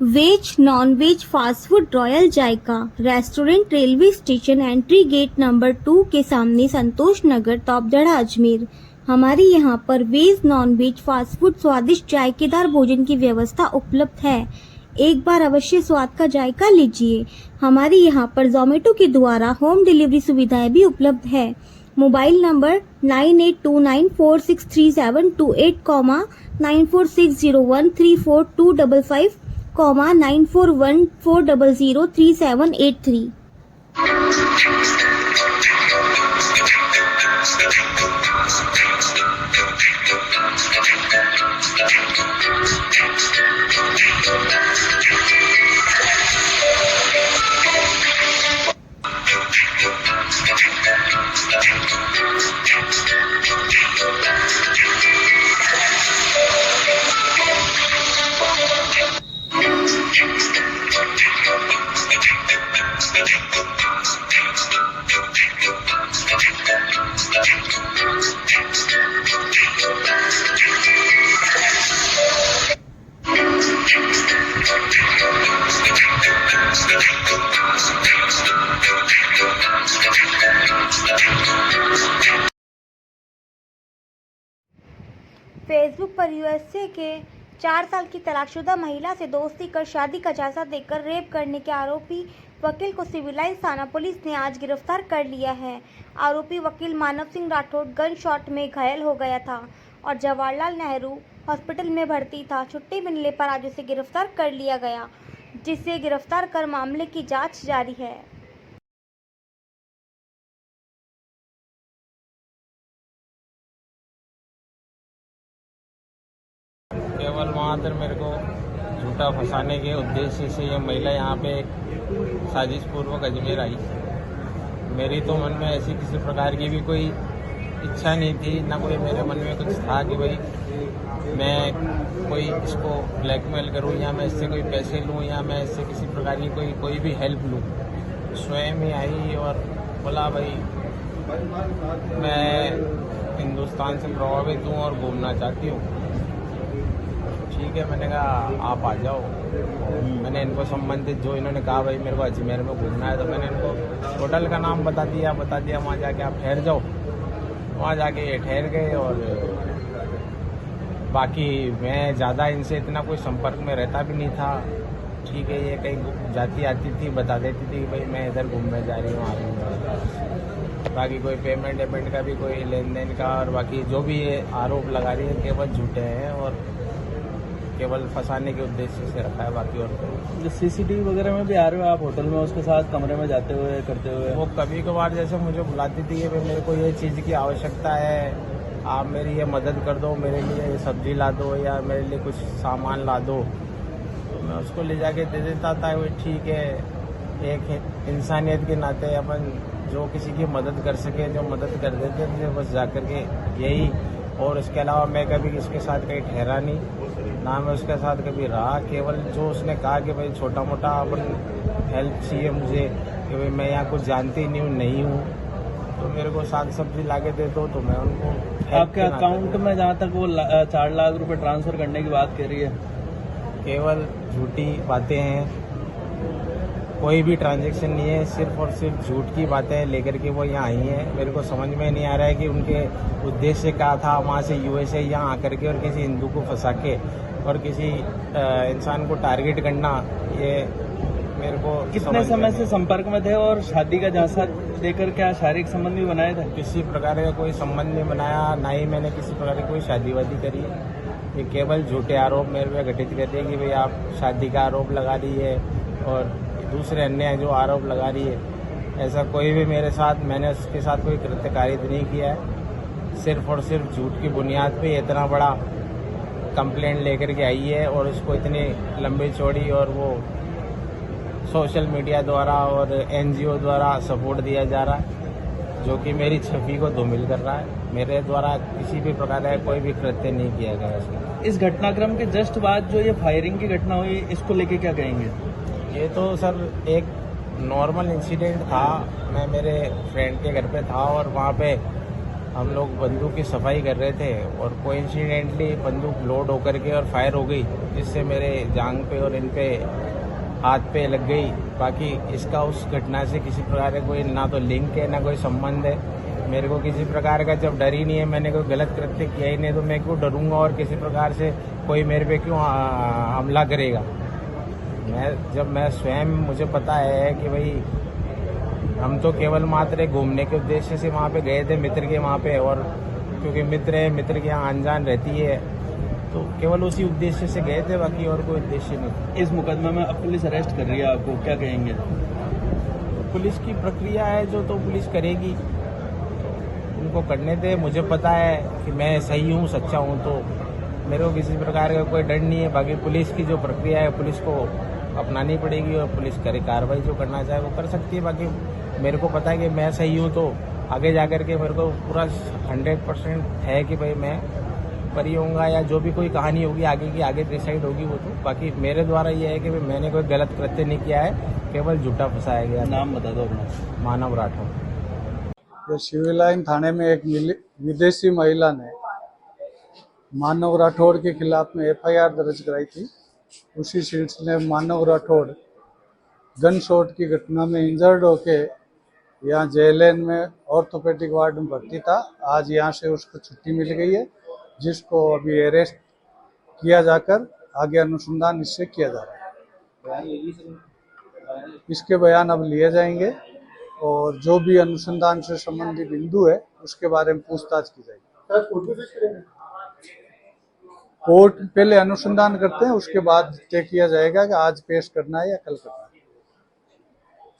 Veg non veg fast food royal Zayka restaurant railway station entry gate number 2 के सामने संतोष नगर तोपजड़ा अजमेर। हमारे यहाँ पर veg non veg fast food स्वादिष्ट जायकेदार भोजन की व्यवस्था उपलब्ध है। एक बार अवश्य स्वाद का जायका लीजिए। हमारे यहाँ पर जोमेटो के द्वारा होम डिलीवरी सुविधाएं भी उपलब्ध है। Mobile number 9829463728, 9460134255, 9414003783। फेसबुक पर यूएसए के 4 साल की तलाकशुदा महिला से दोस्ती कर शादी का झांसा देकर रेप करने के आरोपी वकील को सिविलाइज थाना पुलिस ने आज गिरफ्तार कर लिया है। आरोपी वकील मानव सिंह राठौड़ गन शॉट में घायल हो गया था और जवाहरलाल नेहरू हॉस्पिटल में भर्ती था। छुट्टी मिलने पर आज उसे गिरफ्तार कर लिया गया, जिसे गिरफ्तार कर मामले की जांच जारी है। केवल वहाँ पर मेरे को झूठा फंसाने के उद्देश्य से ये महिला यहाँ पे एक साजिश पूर्वक अजमेर आई। मेरी तो मन में ऐसी किसी प्रकार की भी कोई इच्छा नहीं थी, ना कोई मेरे मन में कुछ था कि भाई मैं कोई इसको ब्लैकमेल करूँ या मैं इससे कोई पैसे लूँ या मैं इससे किसी प्रकार की कोई भी हेल्प लूँ। स्वयं ही आई और बोला भाई मैं हिंदुस्तान से प्रभावित हूँ और घूमना चाहती हूँ। ठीक है, मैंने कहा आप आ जाओ। मैंने इनको संबंधित जो इन्होंने कहा भाई मेरे को अजमेर में घूमना है, तो मैंने इनको होटल का नाम बता दिया वहाँ जाके आप ठहर जाओ। वहाँ जाके ये ठहर गए और बाकी मैं ज़्यादा इनसे इतना कोई संपर्क में रहता भी नहीं था। ठीक है, ये कहीं जाती आती थी, बता देती थी कि भाई मैं इधर घूमने जा रही हूँ, आ रही हूँ। बाकी कोई पेमेंट का भी कोई लेन देन का और बाकी जो भी ये आरोप लगा रही है केवल झूठे हैं और केवल फंसाने के उद्देश्य से रखा है। बाकी और जो सीसीटीवी वगैरह में भी आ रहे हो आप होटल में उसके साथ कमरे में जाते हुए करते हुए, वो कभी कभार जैसे मुझे बुलाती थी कि मेरे को ये चीज़ की आवश्यकता है, आप मेरी ये मदद कर दो, मेरे लिए ये सब्जी ला दो या मेरे लिए कुछ सामान ला दो, तो मैं उसको ले जाके दे देता था। वो ठीक है, एक इंसानियत के नाते अपन जो किसी की मदद कर सके जो मदद कर देते थे बस जा कर के यही। और इसके अलावा मैं कभी इसके साथ कहीं ठहरा नहीं, ना मैं उसके साथ कभी रहा। केवल जो उसने कहा कि भाई छोटा मोटा अपन हेल्प चाहिए मुझे कि भाई मैं यहाँ कुछ जानती नहीं हूँ तो मेरे को साग सब्जी लाके दे दो, तो मैं उनको आपके अकाउंट में जहाँ तक वो 4 लाख रुपए ट्रांसफर करने की बात कर रही है, केवल झूठी बातें हैं। कोई भी ट्रांजैक्शन नहीं है, सिर्फ और सिर्फ झूठ की बातें लेकर के वो यहाँ आई हैं। मेरे को समझ में नहीं आ रहा है कि उनके उद्देश्य क्या था वहाँ से यूएसए यहाँ आकर के और किसी हिंदू को फंसा के और किसी इंसान को टारगेट करना। ये मेरे को कितने समय से संपर्क में थे और शादी का झांसा देकर क्या शारीरिक संबंध भी बनाए थे? किसी प्रकार का कोई संबंध नहीं बनाया, ना ही मैंने किसी प्रकार की कोई शादी वादी करी है। ये केवल झूठे आरोप मेरे पे घटित करते हैं कि भाई आप शादी का आरोप लगा रही है और दूसरे अन्य जो आरोप लगा रही है। ऐसा कोई भी मेरे साथ, मैंने उसके साथ कोई कृत्य कारित नहीं किया है। सिर्फ और सिर्फ झूठ की बुनियाद पे इतना बड़ा कंप्लेंट लेकर के आई है और उसको इतनी लंबी चौड़ी और वो सोशल मीडिया द्वारा और एनजीओ द्वारा सपोर्ट दिया जा रहा है, जो कि मेरी छवि को धूमिल कर रहा है। मेरे द्वारा किसी भी प्रकार का कोई भी कृत्य नहीं किया गया इसमें। इस घटनाक्रम के जस्ट बाद जो ये फायरिंग की घटना हुई, इसको लेके क्या कहेंगे? ये तो सर एक नॉर्मल इंसिडेंट था। मैं मेरे फ्रेंड के घर पे था और वहाँ पे हम लोग बंदूक की सफाई कर रहे थे और कोइंसिडेंटली बंदूक लोड होकर के और फायर हो गई, जिससे मेरे जांग पे और इन पे हाथ पे लग गई। बाकी इसका उस घटना से किसी प्रकार का कोई ना तो लिंक है ना कोई संबंध है। मेरे को किसी प्रकार का जब डर ही नहीं है, मैंने कोई गलत कृत्य किया ही नहीं, तो मैं क्यों डरूंगा और किसी प्रकार से कोई मेरे पे क्यों हमला करेगा। मैं स्वयं, मुझे पता है कि भाई हम तो केवल मात्र घूमने के उद्देश्य से वहाँ पे गए थे, मित्र के वहाँ पे, और क्योंकि मित्र है, मित्र की यहाँ अनजान रहती है, तो केवल उसी उद्देश्य से गए थे, बाकी और कोई उद्देश्य नहीं। इस मुकदमे में अब पुलिस अरेस्ट कर रही है आपको, क्या कहेंगे? पुलिस की प्रक्रिया है जो तो पुलिस करेगी, उनको करने दे। मुझे पता है कि मैं सही हूँ, सच्चा हूँ, तो मेरे को किसी प्रकार का कोई डर नहीं है। बाकी पुलिस की जो प्रक्रिया है पुलिस को अपनानी पड़ेगी और पुलिस करे कार्रवाई, जो करना चाहे वो कर सकती है। बाकी मेरे को पता है कि मैं सही हूँ, तो आगे जाकर के मेरे को पूरा 100% है कि भाई मैं बरी होऊंगा, या जो भी कोई कहानी होगी आगे की आगे डिसाइड होगी वो तो। बाकी मेरे द्वारा ये है कि भाई मैंने कोई गलत कृत्य नहीं किया है, केवल झूठा फंसाया गया। नाम बता दो अपना। मानव राठौर। ये सिविल लाइन थाने में एक विदेशी महिला ने मानव राठौड़ के खिलाफ में एफआईआर दर्ज कराई थी। उसी सिलसिले में मानव राठौड़ गन शॉट की घटना में इंजर्ड होके यहाँ जेएलएन में ऑर्थोपेडिक वार्ड में भर्ती था। आज यहाँ से उसको छुट्टी मिल गई है, जिसको अभी अरेस्ट किया जाकर आगे अनुसंधान इससे किया जा रहा है। इसके बयान अब लिए जाएंगे और जो भी अनुसंधान से संबंधित बिंदु है उसके बारे में पूछताछ की जाएगी। कोर्ट पहले अनुसंधान करते हैं, उसके बाद तय किया जाएगा कि आज पेश करना है या कल करना है।